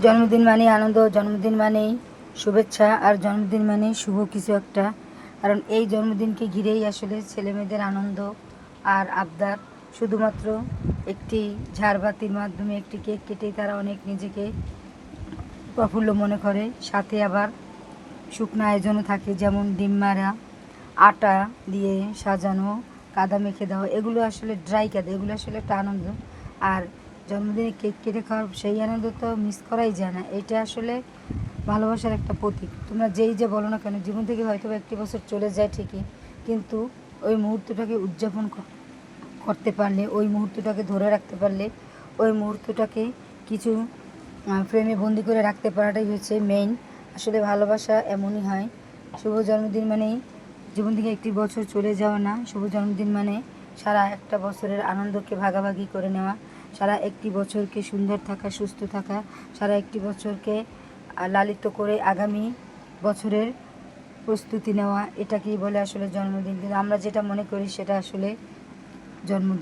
জন্মদিন মানেই আনন্দ, জন্মদিন মানেই শুভেচ্ছা, আর জন্মদিন মানেই শুভ কিছু একটা। কারণ এই জন্মদিনকে ঘিরেই আসলে ছেলেমেয়েদের আনন্দ আর আবদার। শুধুমাত্র একটি ঝাড়বাতির মাধ্যমে একটি কেক কেটেই তারা অনেক নিজেকে প্রফুল্ল মনে করে। সাথে আবার শুকনো আয়োজনও থাকে, যেমন ডিম মারা, আটা দিয়ে সাজানো, কাদা মেখে দেওয়া। এগুলো আসলে ড্রাই কাদা, এগুলো আসলে একটা আনন্দ। আর জন্মদিনে কেক কেটে খাওয়ার সেই আনন্দ তো মিস করাই যায় না। এটা আসলে ভালোবাসার একটা প্রতীক। তোমরা যেই যে বলো না কেন, জীবন থেকে হয়তো একটি বছর চলে যায় ঠিকই, কিন্তু ওই মুহূর্তটাকে উদযাপন করতে পারলে, ওই মুহূর্তটাকে ধরে রাখতে পারলে, ওই মুহূর্তটাকে কিছু ফ্রেমে বন্দি করে রাখতে পারাটাই হচ্ছে মেইন। আসলে ভালোবাসা এমনই হয়। শুভ জন্মদিন মানেই জীবন থেকে একটি বছর চলে যাওয়া না। শুভ জন্মদিন মানে সারা একটা বছরের আনন্দকে ভাগাভাগি করে নেওয়া, সারা একটি বছরকে সুন্দর থাকা, সুস্থ থাকা, সারা একটি বছরকে লালিত করে আগামী বছরের প্রস্তুতি নেওয়া। এটাকেই বলে আসলে জন্মদিন। কিন্তু আমরা যেটা মনে করি সেটা আসলে জন্মদিন।